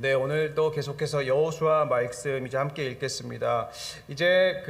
네, 오늘도 계속해서 여호수아 말씀 이제 함께 읽겠습니다. 이제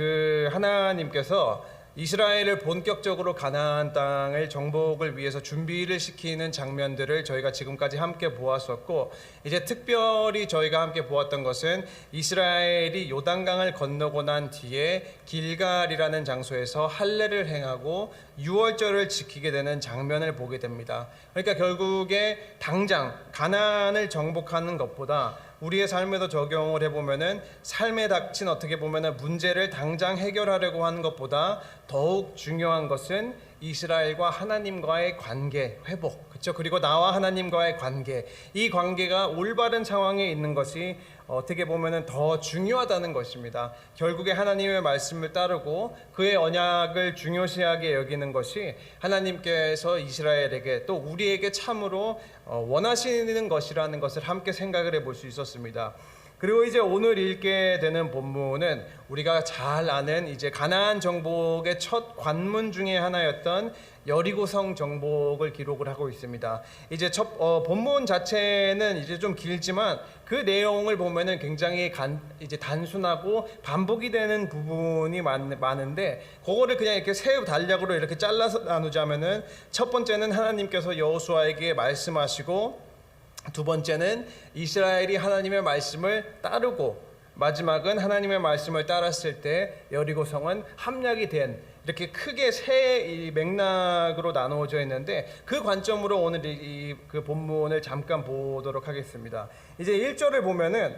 하나님께서 이스라엘을 본격적으로 가나안 땅을 정복을 위해서 준비를 시키는 장면들을 저희가 지금까지 함께 보았었고, 이제 특별히 저희가 함께 보았던 것은 이스라엘이 요단강을 건너고 난 뒤에 길갈이라는 장소에서 할례를 행하고 유월절을 지키게 되는 장면을 보게 됩니다. 그러니까 결국에 당장 가나안을 정복하는 것보다 우리의 삶에도 적용을 해보면은 삶에 닥친 어떻게 보면은 문제를 당장 해결하려고 하는 것보다 더욱 중요한 것은 이스라엘과 하나님과의 관계 회복, 그렇죠? 그리고 나와 하나님과의 관계, 이 관계가 올바른 상황에 있는 것이 어떻게 보면은 더 중요하다는 것입니다. 결국에 하나님의 말씀을 따르고 그의 언약을 중요시하게 여기는 것이 하나님께서 이스라엘에게 또 우리에게 참으로 원하시는 것이라는 것을 함께 생각을 해볼 수 있었습니다. 그리고 이제 오늘 읽게 되는 본문은 우리가 잘 아는 이제 가나안 정복의 첫 관문 중에 하나였던 여리고성 정복을 기록을 하고 있습니다. 이제 본문 자체는 이제 좀 길지만 그 내용을 보면은 굉장히 이제 단순하고 반복이 되는 부분이 많은데, 그거를 그냥 이렇게 세 단락으로 이렇게 잘라서 나누자면은 첫 번째는 하나님께서 여호수아에게 말씀하시고, 두 번째는 이스라엘이 하나님의 말씀을 따르고, 마지막은 하나님의 말씀을 따랐을 때 여리고성은 함락이 된, 이렇게 크게 세 맥락으로 나누어져 있는데, 그 관점으로 오늘 그 본문을 잠깐 보도록 하겠습니다. 이제 1절을 보면은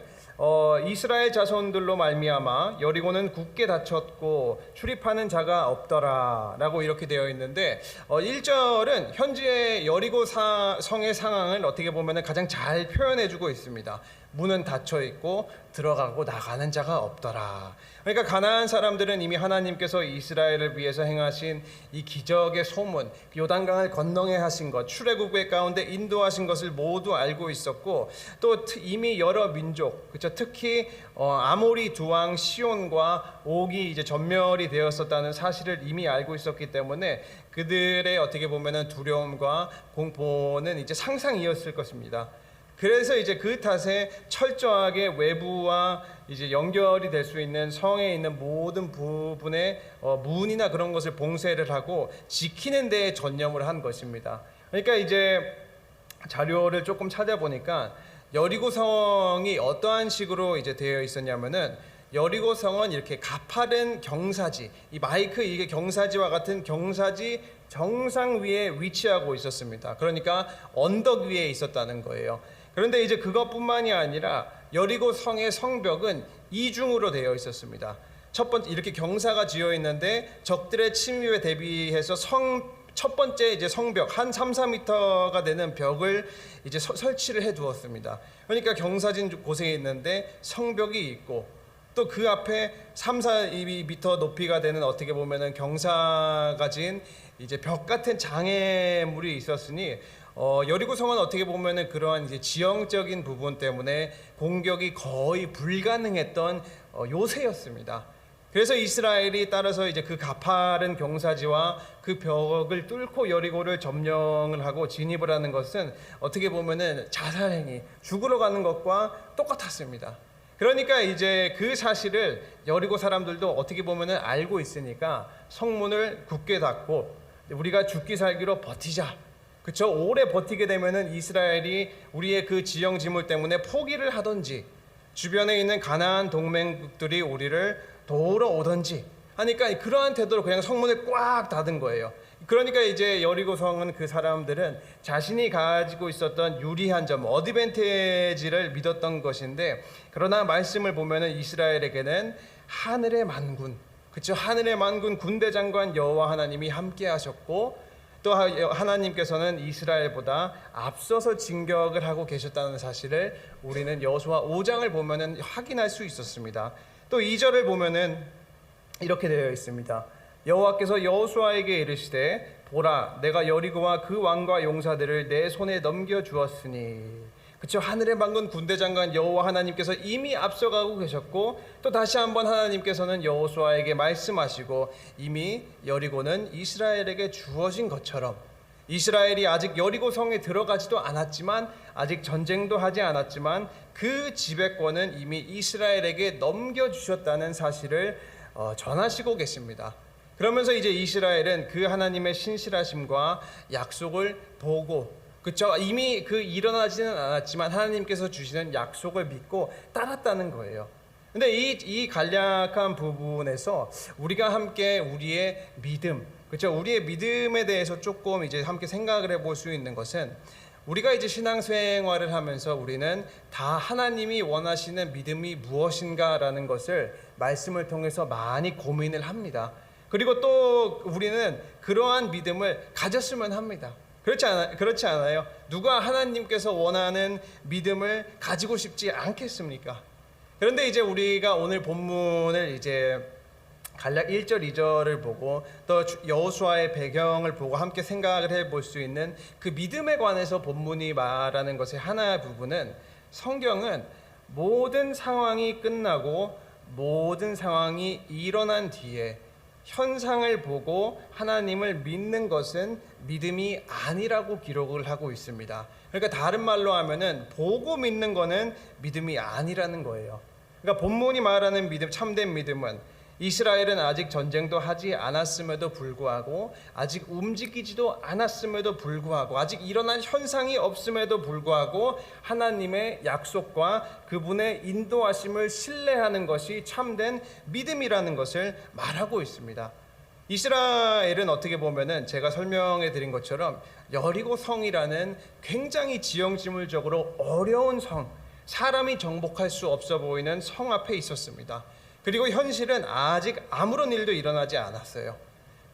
이스라엘 자손들로 말미암아 여리고는 굳게 닫혔고 출입하는 자가 없더라 라고 이렇게 되어 있는데, 1절은 현재의 여리고 성의 상황을 어떻게 보면 가장 잘 표현해 주고 있습니다. 문은 닫혀 있고 들어가고 나가는 자가 없더라. 그러니까 가나안 사람들은 이미 하나님께서 이스라엘을 위해서 행하신 이 기적의 소문, 요단강을 건너게 하신 것, 출애굽의 가운데 인도하신 것을 모두 알고 있었고, 또 이미 여러 민족, 그렇죠? 특히 아모리 두 왕 시온과 옥이 이제 전멸이 되었었다는 사실을 이미 알고 있었기 때문에 그들의 어떻게 보면은 두려움과 공포는 이제 상상이었을 것입니다. 그래서 이제 그 탓에 철저하게 외부와 이제 연결이 될 수 있는 성에 있는 모든 부분의 문이나 그런 것을 봉쇄를 하고 지키는 데에 전념을 한 것입니다. 그러니까 이제 자료를 조금 찾아보니까 여리고성이 어떠한 식으로 이제 되어 있었냐면은, 여리고성은 이렇게 가파른 경사지, 이 마이크 이게 경사지와 같은 경사지 정상 위에 위치하고 있었습니다. 그러니까 언덕 위에 있었다는 거예요. 그런데 이제 그것뿐만이 아니라 여리고성의 성벽은 이중으로 되어 있었습니다. 첫 번째 이렇게 경사가 지어 있는데 적들의 침입에 대비해서 첫 번째 이제 성벽 한 3-4m가 되는 벽을 이제 설치를 해 두었습니다. 그러니까 경사진 곳에 있는데 성벽이 있고, 또 그 앞에 3-4m 높이가 되는 어떻게 보면은 경사가 진 이제 벽 같은 장애물이 있었으니, 여리고성은 어떻게 보면은 그러한 이제 지형적인 부분 때문에 공격이 거의 불가능했던 요새였습니다. 그래서 이스라엘이 따라서 이제 그 가파른 경사지와 그 벽을 뚫고 여리고를 점령을 하고 진입을 하는 것은 어떻게 보면은 자살행위, 죽으러 가는 것과 똑같았습니다. 그러니까 이제 그 사실을 여리고 사람들도 어떻게 보면은 알고 있으니까 성문을 굳게 닫고 우리가 죽기 살기로 버티자, 그쵸? 오래 버티게 되면은 이스라엘이 우리의 그 지형 지물 때문에 포기를 하든지 주변에 있는 가나안 동맹국들이 우리를 도우러 오든지 하니까 그러한 태도로 그냥 성문을 꽉 닫은 거예요. 그러니까 이제 여리고성은 그 사람들은 자신이 가지고 있었던 유리한 점, 어드밴티지를 믿었던 것인데, 그러나 말씀을 보면은 이스라엘에게는 하늘의 만군, 그쵸? 하늘의 만군 군대 장관 여호와 하나님이 함께 하셨고, 또 하나님께서는 이스라엘보다 앞서서 진격을 하고 계셨다는 사실을 우리는 여호수아 5장을 보면은 확인할 수 있었습니다. 또 2절을 보면은 이렇게 되어 있습니다. 여호와께서 여호수아에게 이르시되 보라, 내가 여리고와 그 왕과 용사들을 내 손에 넘겨 주었으니. 그렇죠? 하늘의 만군 군대 장관 여호와 하나님께서 이미 앞서가고 계셨고, 또 다시 한번 하나님께서는 여호수아에게 말씀하시고 이미 여리고는 이스라엘에게 주어진 것처럼 이스라엘이 아직 여리고 성에 들어가지도 않았지만, 아직 전쟁도 하지 않았지만 그 지배권은 이미 이스라엘에게 넘겨주셨다는 사실을 전하시고 계십니다. 그러면서 이제 이스라엘은 그 하나님의 신실하심과 약속을 보고, 그쵸, 이미 그 일어나지는 않았지만 하나님께서 주시는 약속을 믿고 따랐다는 거예요. 근데 이 간략한 부분에서 우리가 함께 우리의 믿음, 그렇죠? 우리의 믿음에 대해서 조금 이제 함께 생각을 해볼 수 있는 것은, 우리가 이제 신앙생활을 하면서 우리는 다 하나님이 원하시는 믿음이 무엇인가라는 것을 말씀을 통해서 많이 고민을 합니다. 그리고 또 우리는 그러한 믿음을 가졌으면 합니다. 그렇지 않아요? 누가 하나님께서 원하는 믿음을 가지고 싶지 않겠습니까? 그런데 이제 우리가 오늘 본문을 이제 간략 1절 2절을 보고 또 여호수아의 배경을 보고 함께 생각을 해볼 수 있는 그 믿음에 관해서 본문이 말하는 것의 하나의 부분은, 성경은 모든 상황이 끝나고 모든 상황이 일어난 뒤에 현상을 보고 하나님을 믿는 것은 믿음이 아니라고 기록을 하고 있습니다. 그러니까 다른 말로 하면은 보고 믿는 거는 믿음이 아니라는 거예요. 그러니까 본문이 말하는 믿음, 참된 믿음은, 이스라엘은 아직 전쟁도 하지 않았음에도 불구하고, 아직 움직이지도 않았음에도 불구하고, 아직 일어난 현상이 없음에도 불구하고 하나님의 약속과 그분의 인도하심을 신뢰하는 것이 참된 믿음이라는 것을 말하고 있습니다. 이스라엘은 어떻게 보면은 제가 설명해 드린 것처럼 여리고 성이라는 굉장히 지형지물적으로 어려운 성, 사람이 정복할 수 없어 보이는 성 앞에 있었습니다. 그리고 현실은 아직 아무런 일도 일어나지 않았어요.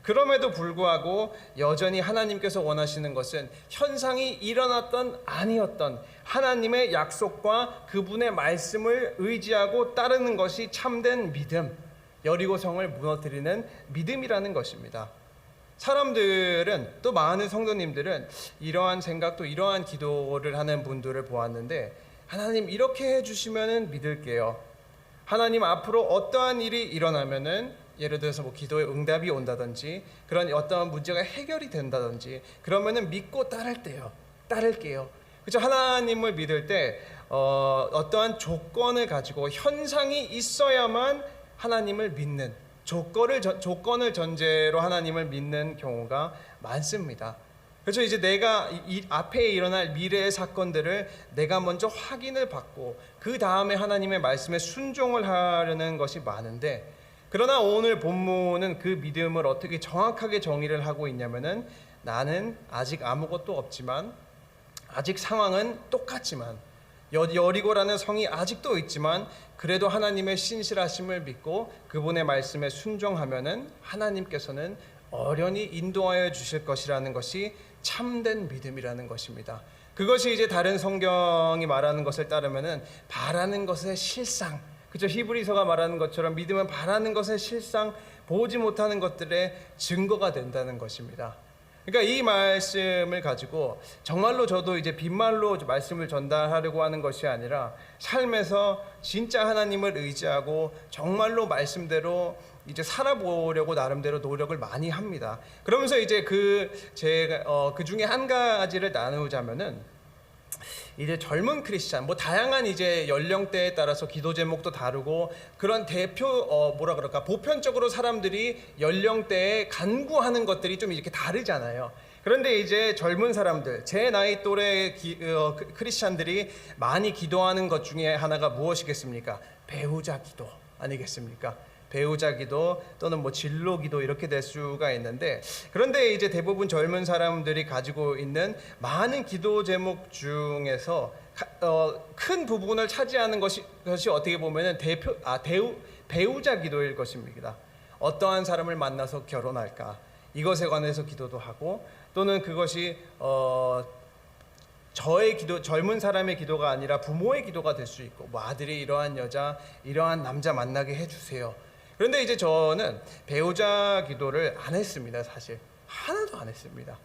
그럼에도 불구하고 여전히 하나님께서 원하시는 것은 현상이 일어났던 아니었던 하나님의 약속과 그분의 말씀을 의지하고 따르는 것이 참된 믿음, 여리고 성을 무너뜨리는 믿음이라는 것입니다. 사람들은, 또 많은 성도님들은 이러한 생각, 또 이러한 기도를 하는 분들을 보았는데, 하나님 이렇게 해주시면 믿을게요. 하나님 앞으로 어떠한 일이 일어나면은, 예를 들어서 뭐 기도에 응답이 온다든지, 그런 어떠한 문제가 해결이 된다든지, 그러면은 믿고 따를게요. 그렇죠? 하나님을 믿을 때 어떠한 조건을 가지고 현상이 있어야만 하나님을 믿는, 조건을 전제로 하나님을 믿는 경우가 많습니다. 그래서 이제 내가 이 앞에 일어날 미래의 사건들을 내가 먼저 확인을 받고 그 다음에 하나님의 말씀에 순종을 하려는 것이 많은데, 그러나 오늘 본문은 그 믿음을 어떻게 정확하게 정의를 하고 있냐면은, 나는 아직 아무것도 없지만, 아직 상황은 똑같지만, 여리고라는 성이 아직도 있지만, 그래도 하나님의 신실하심을 믿고 그분의 말씀에 순종하면은 하나님께서는 어련히 인도하여 주실 것이라는 것이 참된 믿음이라는 것입니다. 그것이 이제 다른 성경이 말하는 것을 따르면은 바라는 것의 실상, 그죠? 히브리서가 말하는 것처럼 믿음은 바라는 것의 실상, 보지 못하는 것들의 증거가 된다는 것입니다. 그러니까 이 말씀을 가지고 정말로 저도 이제 빈말로 말씀을 전달하려고 하는 것이 아니라, 삶에서 진짜 하나님을 의지하고 정말로 말씀대로 이제 살아보려고 나름대로 노력을 많이 합니다. 그러면서 이제 그 중에 한 가지를 나누자면은, 이제 젊은 크리스찬, 뭐 다양한 이제 연령대에 따라서 기도 제목도 다르고, 그런 보편적으로 사람들이 연령대에 간구하는 것들이 좀 이렇게 다르잖아요. 그런데 이제 젊은 사람들, 제 나이 또래 크리스찬들이 많이 기도하는 것 중에 하나가 무엇이겠습니까? 배우자 기도 아니겠습니까? 배우자 기도 또는 뭐 진로 기도, 이렇게 될 수가 있는데, 그런데 이제 대부분 젊은 사람들이 가지고 있는 많은 기도 제목 중에서 큰 부분을 차지하는 것이 어떻게 보면은 배우자 기도일 것입니다. 어떠한 사람을 만나서 결혼할까, 이것에 관해서 기도도 하고, 또는 그것이 저의 기도, 젊은 사람의 기도가 아니라 부모의 기도가 될 수 있고, 뭐 아들이 이러한 여자, 이러한 남자 만나게 해주세요. 그런데 이제 저는 배우자 기도를 안 했습니다. 사실 하나도 안 했습니다.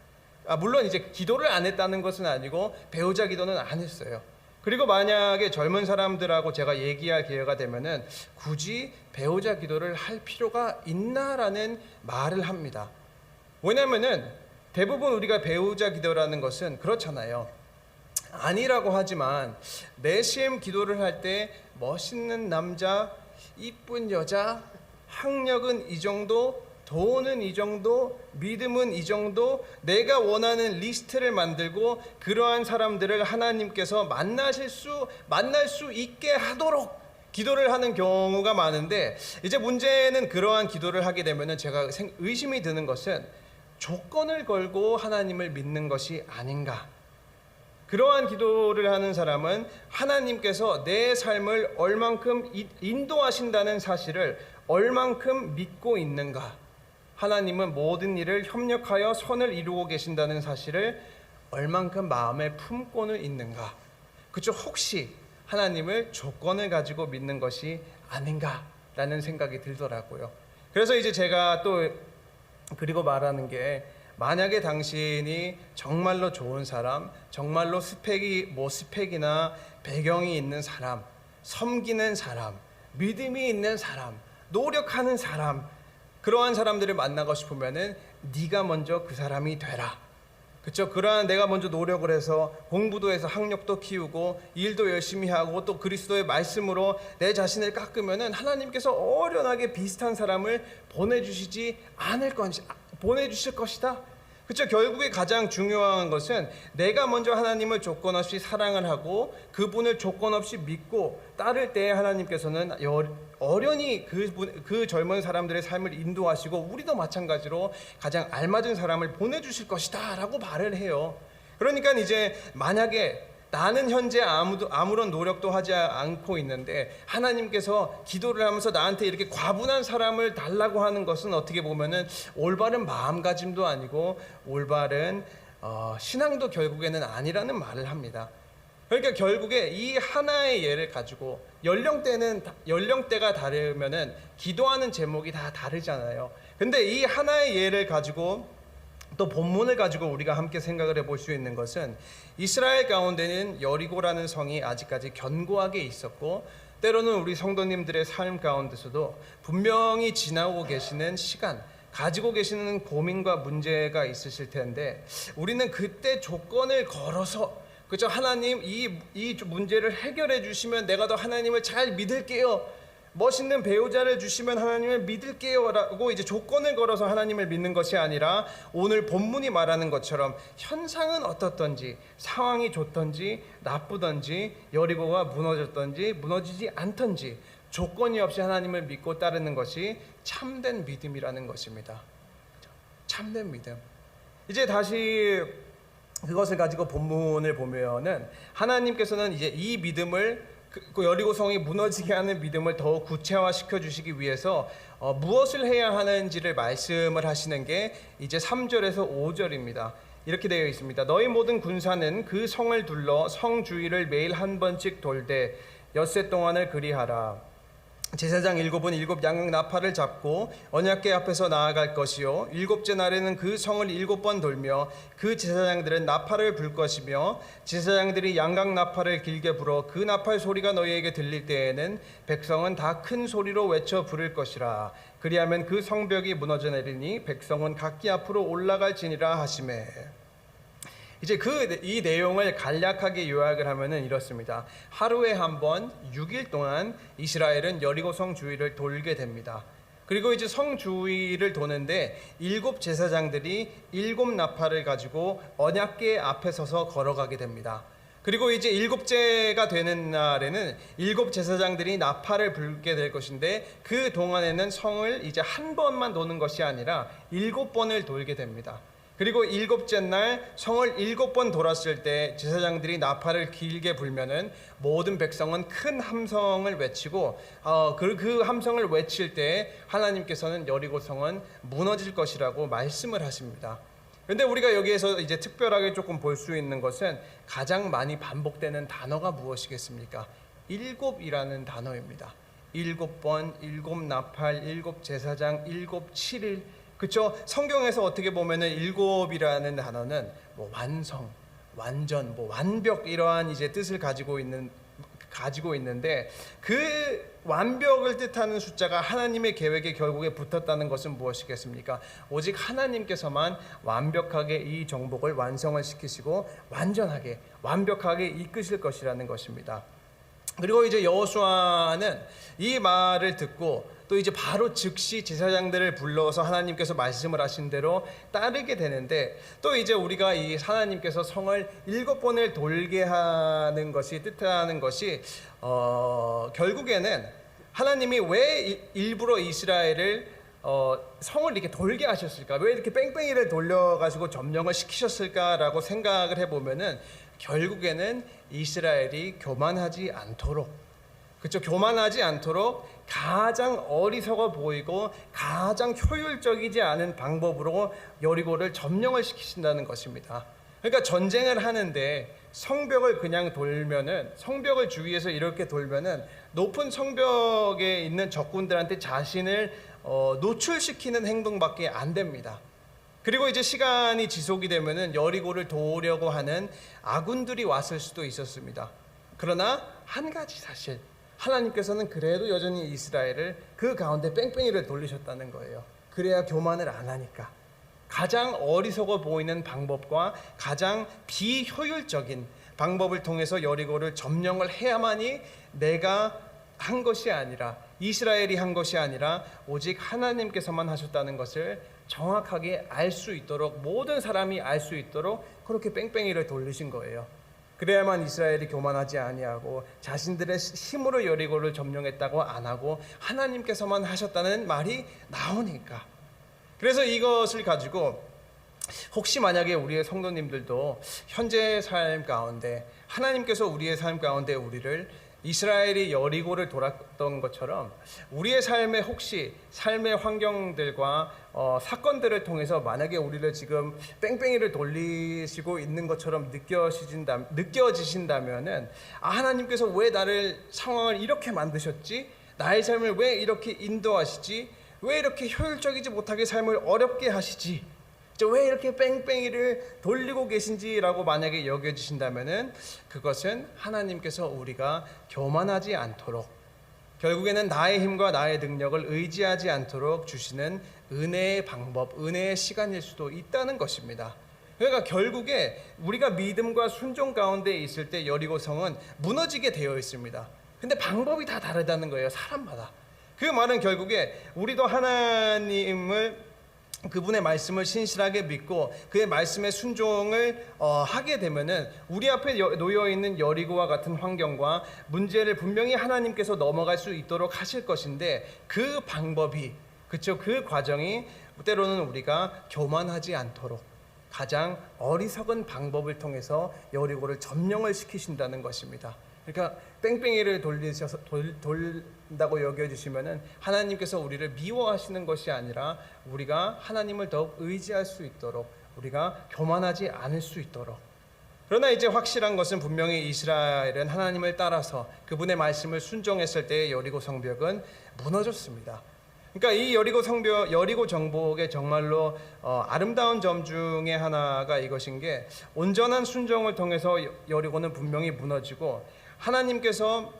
물론 이제 기도를 안 했다는 것은 아니고 배우자 기도는 안 했어요. 그리고 만약에 젊은 사람들하고 제가 얘기할 기회가 되면은 굳이 배우자 기도를 할 필요가 있나라는 말을 합니다. 왜냐면은 대부분 우리가 배우자 기도라는 것은 그렇잖아요. 아니라고 하지만 내심 기도를 할 때 멋있는 남자, 이쁜 여자, 학력은 이 정도, 돈은 이 정도, 믿음은 이 정도, 내가 원하는 리스트를 만들고 그러한 사람들을 하나님께서 만날 수 있게 하도록 기도를 하는 경우가 많은데, 이제 문제는 그러한 기도를 하게 되면은 제가 의심이 드는 것은 조건을 걸고 하나님을 믿는 것이 아닌가. 그러한 기도를 하는 사람은 하나님께서 내 삶을 얼만큼 인도하신다는 사실을 얼만큼 믿고 있는가, 하나님은 모든 일을 협력하여 선을 이루고 계신다는 사실을 얼만큼 마음에 품고는 있는가. 그쵸? 혹시 하나님을 조건을 가지고 믿는 것이 아닌가라는 생각이 들더라고요. 그래서 이제 제가 또 그리고 말하는 게, 만약에 당신이 정말로 좋은 사람, 정말로 스펙이나 배경이 있는 사람, 섬기는 사람, 믿음이 있는 사람, 노력하는 사람, 그러한 사람들을 만나고 싶으면은 네가 먼저 그 사람이 되라. 그렇죠? 그러한 내가 먼저 노력을 해서 공부도 해서 학력도 키우고 일도 열심히 하고 또 그리스도의 말씀으로 내 자신을 깎으면은 하나님께서 어련하게 비슷한 사람을 보내주실 것이다. 그렇죠? 결국에 가장 중요한 것은 내가 먼저 하나님을 조건 없이 사랑을 하고 그분을 조건 없이 믿고 따를 때 하나님께서는 어련히 그 젊은 사람들의 삶을 인도하시고 우리도 마찬가지로 가장 알맞은 사람을 보내주실 것이다 라고 말을 해요. 그러니까 이제 만약에 나는 현재 아무런 노력도 하지 않고 있는데 하나님께서 기도를 하면서 나한테 이렇게 과분한 사람을 달라고 하는 것은 어떻게 보면은 올바른 마음가짐도 아니고 올바른 신앙도 결국에는 아니라는 말을 합니다. 그러니까 결국에 이 하나의 예를 가지고 연령대가 다르면은 기도하는 제목이 다 다르잖아요. 근데 이 하나의 예를 가지고 또 본문을 가지고 우리가 함께 생각을 해볼 수 있는 것은, 이스라엘 가운데는 여리고라는 성이 아직까지 견고하게 있었고 때로는 우리 성도님들의 삶 가운데서도 분명히 지나고 계시는 시간, 가지고 계시는 고민과 문제가 있으실 텐데 우리는 그때 조건을 걸어서, 그렇죠? 하나님 이 문제를 해결해 주시면 내가 더 하나님을 잘 믿을게요. 멋있는 배우자를 주시면 하나님을 믿을게요 라고 이제 조건을 걸어서 하나님을 믿는 것이 아니라, 오늘 본문이 말하는 것처럼 현상은 어떻든지, 상황이 좋든지 나쁘든지, 여리고가 무너졌든지 무너지지 않든지 조건이 없이 하나님을 믿고 따르는 것이 참된 믿음이라는 것입니다. 참된 믿음. 이제 다시 그것을 가지고 본문을 보면은 하나님께서는 이제 이 믿음을, 그 여리고성이 무너지게 하는 믿음을 더욱 구체화시켜 주시기 위해서 무엇을 해야 하는지를 말씀을 하시는 게 이제 3절에서 5절입니다. 이렇게 되어 있습니다. 너희 모든 군사는 그 성을 둘러 성 주위를 매일 한 번씩 돌되 엿새 동안을 그리하라. 제사장 7은 7 양육 나팔을 잡고 언약궤 앞에서 나아갈 것이요, 7째 날에는 그 성을 7번 돌며 그 제사장들은 나팔을 불 것이며, 제사장들이 양각 나팔을 길게 불어 그 나팔 소리가 너희에게 들릴 때에는 백성은 다 큰 소리로 외쳐 부를 것이라. 그리하면 그 성벽이 무너져 내리니 백성은 각기 앞으로 올라갈지니라 하시매. 이제 이 내용을 간략하게 요약을 하면은 이렇습니다. 하루에 한 번 6일 동안 이스라엘은 여리고성 주위를 돌게 됩니다. 그리고 이제 성 주위를 도는데 7 제사장들이 7 나팔을 가지고 언약궤 앞에 서서 걸어가게 됩니다. 그리고 이제 7째가 되는 날에는 7 제사장들이 나팔을 불게 될 것인데, 그 동안에는 성을 이제 한 번만 도는 것이 아니라 7번을 돌게 됩니다. 그리고 7째 날 성을 7번 돌았을 때 제사장들이 나팔을 길게 불면은 모든 백성은 큰 함성을 외치고 그 함성을 외칠 때 하나님께서는 여리고성은 무너질 것이라고 말씀을 하십니다. 그런데 우리가 여기에서 이제 특별하게 조금 볼 수 있는 것은 가장 많이 반복되는 단어가 무엇이겠습니까? 7이라는 단어입니다. 7번, 7 나팔, 7 제사장, 7 7일. 그렇죠? 성경에서 어떻게 보면은 7이라는 단어는 뭐 완성, 완전, 뭐 완벽, 이러한 이제 뜻을 가지고 있는 가지고 있는데 그 완벽을 뜻하는 숫자가 하나님의 계획에 결국에 붙었다는 것은 무엇이겠습니까? 오직 하나님께서만 완벽하게 이 정복을 완성을 시키시고 완전하게 완벽하게 이끄실 것이라는 것입니다. 그리고 이제 여호수아는 이 말을 듣고 또 이제 바로 즉시 제사장들을 불러서 하나님께서 말씀을 하신 대로 따르게 되는데, 또 이제 우리가 이 하나님께서 성을 7번을 돌게 하는 것이 뜻하는 것이 결국에는 하나님이 왜 일부러 이스라엘을 성을 이렇게 돌게 하셨을까? 왜 이렇게 뺑뺑이를 돌려가지고 점령을 시키셨을까라고 생각을 해보면은 결국에는 이스라엘이 교만하지 않도록, 그렇죠? 교만하지 않도록 가장 어리석어 보이고 가장 효율적이지 않은 방법으로 여리고를 점령을 시키신다는 것입니다. 그러니까 전쟁을 하는데 성벽을 그냥 돌면은, 성벽을 주위에서 이렇게 돌면은 높은 성벽에 있는 적군들한테 자신을 노출시키는 행동밖에 안 됩니다. 그리고 이제 시간이 지속이 되면은 여리고를 도우려고 하는 아군들이 왔을 수도 있었습니다. 그러나 한 가지 사실, 하나님께서는 그래도 여전히 이스라엘을 그 가운데 뺑뺑이를 돌리셨다는 거예요. 그래야 교만을 안 하니까. 가장 어리석어 보이는 방법과 가장 비효율적인 방법을 통해서 여리고를 점령을 해야만이 내가 한 것이 아니라, 이스라엘이 한 것이 아니라 오직 하나님께서만 하셨다는 것을 정확하게 알 수 있도록, 모든 사람이 알 수 있도록 그렇게 뺑뺑이를 돌리신 거예요. 그래야만 이스라엘이 교만하지 아니하고 자신들의 힘으로 여리고를 점령했다고 안 하고 하나님께서만 하셨다는 말이 나오니까. 그래서 이것을 가지고 혹시 만약에 우리의 성도님들도 현재의 삶 가운데 하나님께서 우리의 삶 가운데 우리를 이스라엘이 여리고를 돌았던 것처럼 우리의 삶에 혹시 삶의 환경들과 사건들을 통해서 만약에 우리를 지금 뺑뺑이를 돌리시고 있는 것처럼 느껴지신다면은, 하나님께서 왜 나를 상황을 이렇게 만드셨지? 나의 삶을 왜 이렇게 인도하시지? 왜 이렇게 효율적이지 못하게 삶을 어렵게 하시지? 왜 이렇게 뺑뺑이를 돌리고 계신지라고 만약에 여겨지신다면은, 그것은 하나님께서 우리가 교만하지 않도록, 결국에는 나의 힘과 나의 능력을 의지하지 않도록 주시는 은혜의 방법, 은혜의 시간일 수도 있다는 것입니다. 그러니까 결국에 우리가 믿음과 순종 가운데 있을 때 여리고성은 무너지게 되어 있습니다. 근데 방법이 다 다르다는 거예요, 사람마다. 그 말은 결국에 우리도 하나님을, 그분의 말씀을 신실하게 믿고 그의 말씀에 순종을 하게 되면은 우리 앞에 놓여 있는 여리고와 같은 환경과 문제를 분명히 하나님께서 넘어갈 수 있도록 하실 것인데, 그 방법이, 그렇죠, 그 과정이 때로는 우리가 교만하지 않도록 가장 어리석은 방법을 통해서 여리고를 점령을 시키신다는 것입니다. 그러니까 뺑뺑이를 돌린다고 여겨주시면은 하나님께서 우리를 미워하시는 것이 아니라 우리가 하나님을 더욱 의지할 수 있도록, 우리가 교만하지 않을 수 있도록. 그러나 이제 확실한 것은 분명히 이스라엘은 하나님을 따라서 그분의 말씀을 순종했을 때 여리고 성벽은 무너졌습니다. 그러니까 이 여리고 정복의 정말로 아름다운 점 중에 하나가 이것인 게, 온전한 순종을 통해서 여리고는 분명히 무너지고, 하나님께서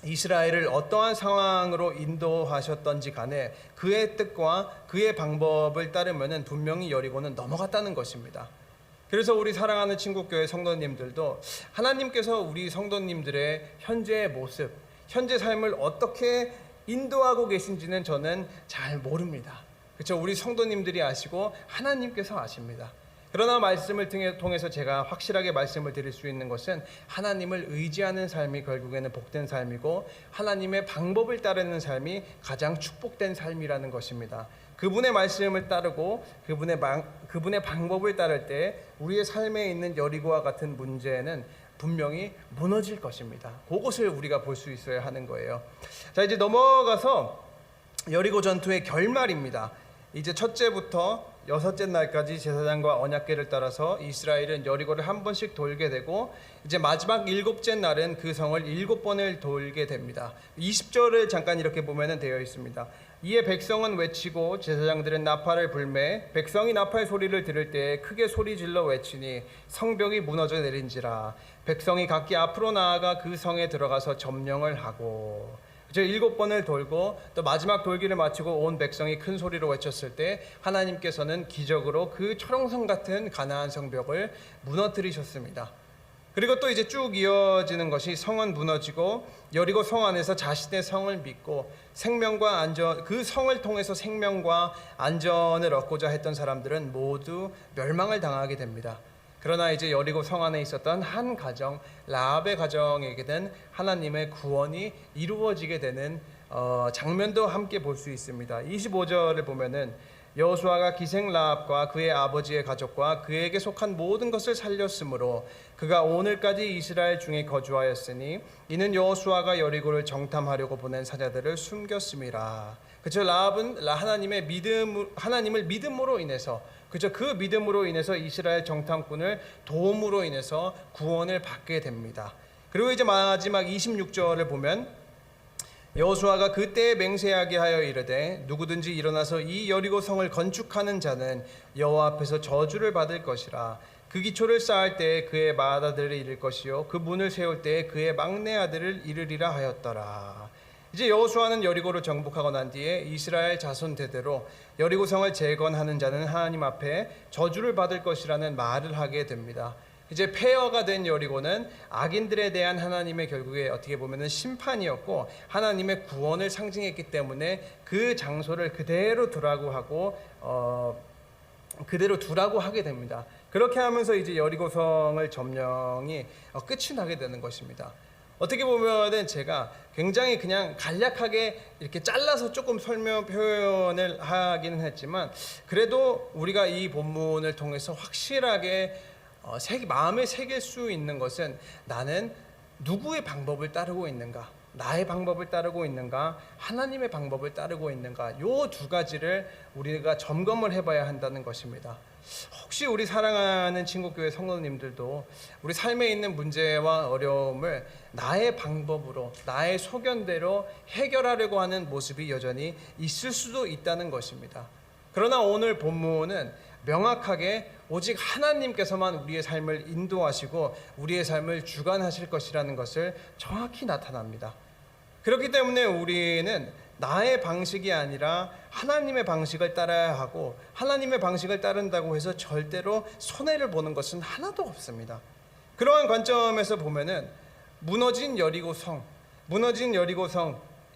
이스라엘을 어떠한 상황으로 인도하셨던지 간에 그의 뜻과 그의 방법을 따르면은 분명히 여리고는 넘어갔다는 것입니다. 그래서 우리 사랑하는 친구교회 성도님들도 하나님께서 우리 성도님들의 현재의 모습, 현재 삶을 어떻게 인도하고 계신지는 저는 잘 모릅니다. 그렇죠? 우리 성도님들이 아시고 하나님께서 아십니다. 그러나 말씀을 통해서 제가 확실하게 말씀을 드릴 수 있는 것은, 하나님을 의지하는 삶이 결국에는 복된 삶이고 하나님의 방법을 따르는 삶이 가장 축복된 삶이라는 것입니다. 그분의 말씀을 따르고 그분의 방법을 따를 때 우리의 삶에 있는 여리고와 같은 문제는 분명히 무너질 것입니다. 그것을 우리가 볼 수 있어야 하는 거예요. 자, 이제 넘어가서 여리고 전투의 결말입니다. 이제 첫째부터 여섯째 날까지 제사장과 언약궤를 따라서 이스라엘은 여리고를 한 번씩 돌게 되고, 이제 마지막 7째 날은 그 성을 7번을 돌게 됩니다. 20절을 잠깐 이렇게 보면 되어 있습니다. 이에 백성은 외치고 제사장들은 나팔을 불매 백성이 나팔 소리를 들을 때 크게 소리질러 외치니 성벽이 무너져 내린지라. 백성이 각기 앞으로 나아가 그 성에 들어가서 점령을 하고. 7번을 돌고 또 마지막 돌기를 마치고 온 백성이 큰 소리로 외쳤을 때 하나님께서는 기적으로 그 철옹성 같은 가나안 성벽을 무너뜨리셨습니다. 그리고 또 이제 쭉 이어지는 것이 성은 무너지고 여리고 성 안에서 자신의 성을 믿고 생명과 안전, 그 성을 통해서 생명과 안전을 얻고자 했던 사람들은 모두 멸망을 당하게 됩니다. 그러나 이제 여리고 성 안에 있었던 한 가정, 라합의 가정에게는 하나님의 구원이 이루어지게 되는 장면도 함께 볼 수 있습니다. 25절을 보면은 여호수아가 기생 라합과 그의 아버지의 가족과 그에게 속한 모든 것을 살렸으므로 그가 오늘까지 이스라엘 중에 거주하였으니 이는 여호수아가 여리고를 정탐하려고 보낸 사자들을 숨겼음이라. 그렇죠. 라합은 하나님을 믿음으로 인해서, 그렇죠. 그 믿음으로 인해서 이스라엘 정탐꾼을 도움으로 인해서 구원을 받게 됩니다. 그리고 이제 마지막 26절을 보면 여호수아가 그때에 맹세하게 하여 이르되 누구든지 일어나서 이 여리고 성을 건축하는 자는 여호와 앞에서 저주를 받을 것이라. 그 기초를 쌓을 때에 그의 맏아들을 잃을 것이요 그 문을 세울 때에 그의 막내 아들을 잃으리라 하였더라. 이제 여호수아는 여리고를 정복하고 난 뒤에 이스라엘 자손 대대로 여리고 성을 재건하는 자는 하나님 앞에 저주를 받을 것이라는 말을 하게 됩니다. 이제 폐허가 된 여리고는 악인들에 대한 하나님의 결국에 어떻게 보면은 심판이었고 하나님의 구원을 상징했기 때문에 그 장소를 그대로 두라고 하게 됩니다. 그렇게 하면서 이제 여리고성을 점령이 끝이 나게 되는 것입니다. 어떻게 보면은 제가 굉장히 그냥 간략하게 이렇게 잘라서 조금 설명 표현을 하기는 했지만 그래도 우리가 이 본문을 통해서 확실하게 마음에 새길 수 있는 것은 나는 누구의 방법을 따르고 있는가, 나의 방법을 따르고 있는가, 하나님의 방법을 따르고 있는가, 요 두 가지를 우리가 점검을 해봐야 한다는 것입니다. 혹시 우리 사랑하는 친구교회 성도님들도 우리 삶에 있는 문제와 어려움을 나의 방법으로, 나의 소견대로 해결하려고 하는 모습이 여전히 있을 수도 있다는 것입니다. 그러나 오늘 본문은 명확하게 오직 하나님께서만 우리의 삶을 인도하시고 우리의 삶을 주관하실 것이라는 것을 정확히 나타납니다. 그렇기 때문에 우리는 나의 방식이 아니라 하나님의 방식을 따라야 하고 하나님의 방식을 따른다고 해서 절대로 손해를 보는 것은 하나도 없습니다. 그러한 관점에서 보면은 무너진 여리고성,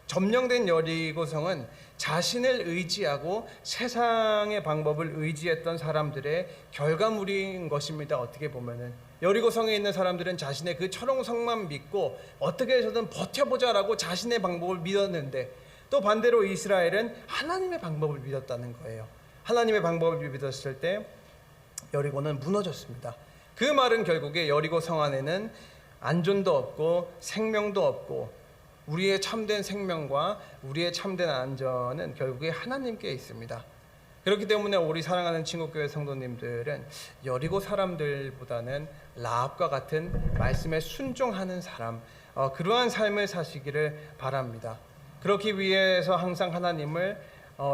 점령된 여리고성은 자신을 의지하고 세상의 방법을 의지했던 사람들의 결과물인 것입니다. 어떻게 보면은 여리고성에 있는 사람들은 자신의 그 철옹성만 믿고 어떻게 해서든 버텨보자라고 자신의 방법을 믿었는데 또 반대로 이스라엘은 하나님의 방법을 믿었다는 거예요. 하나님의 방법을 믿었을 때 여리고는 무너졌습니다. 그 말은 결국에 여리고 성 안에는 안전도 없고 생명도 없고 우리의 참된 생명과 우리의 참된 안전은 결국에 하나님께 있습니다. 그렇기 때문에 우리 사랑하는 친구교회 성도님들은 여리고 사람들보다는 라합과 같은 말씀에 순종하는 사람, 그러한 삶을 사시기를 바랍니다. 그렇기 위해서 항상 하나님을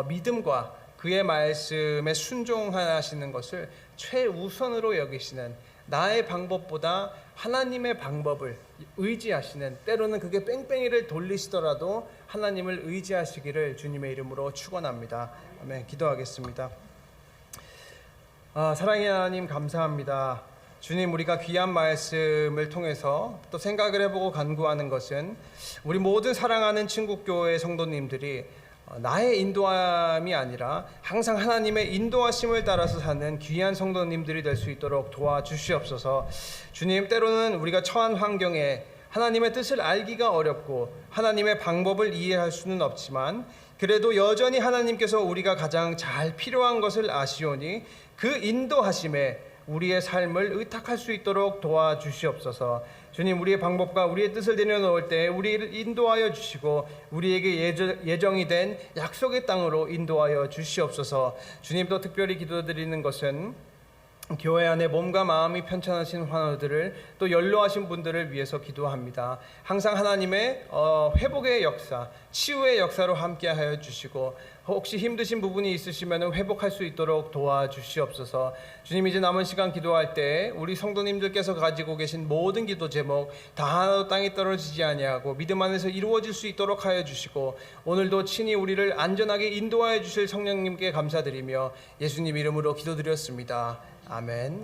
믿음과 그의 말씀에 순종하시는 것을 최우선으로 여기시는, 나의 방법보다 하나님의 방법을 의지하시는, 때로는 그게 뺑뺑이를 돌리시더라도 하나님을 의지하시기를 주님의 이름으로 축원합니다. 아멘. 기도하겠습니다. 사랑의 하나님 감사합니다. 주님, 우리가 귀한 말씀을 통해서 또 생각을 해보고 간구하는 것은 우리 모든 사랑하는 친구교회 성도님들이 나의 인도함이 아니라 항상 하나님의 인도하심을 따라서 사는 귀한 성도님들이 될 수 있도록 도와주시옵소서. 주님, 때로는 우리가 처한 환경에 하나님의 뜻을 알기가 어렵고 하나님의 방법을 이해할 수는 없지만 그래도 여전히 하나님께서 우리가 가장 잘 필요한 것을 아시오니 그 인도하심에 우리의 삶을 의탁할 수 있도록 도와주시옵소서. 주님, 우리의 방법과 우리의 뜻을 내려놓을 때 우리를 인도하여 주시고 우리에게 예정이 된 약속의 땅으로 인도하여 주시옵소서. 주님, 또 특별히 기도드리는 것은 교회 안에 몸과 마음이 편찮으신 환우들을 또 연로하신 분들을 위해서 기도합니다. 항상 하나님의 회복의 역사, 치유의 역사로 함께하여 주시고 혹시 힘드신 부분이 있으시면 회복할 수 있도록 도와주시옵소서. 주님, 이제 남은 시간 기도할 때 우리 성도님들께서 가지고 계신 모든 기도 제목 다 하나도 땅에 떨어지지 아니하고 믿음 안에서 이루어질 수 있도록 하여 주시고 오늘도 친히 우리를 안전하게 인도하여 주실 성령님께 감사드리며 예수님 이름으로 기도드렸습니다. 아멘.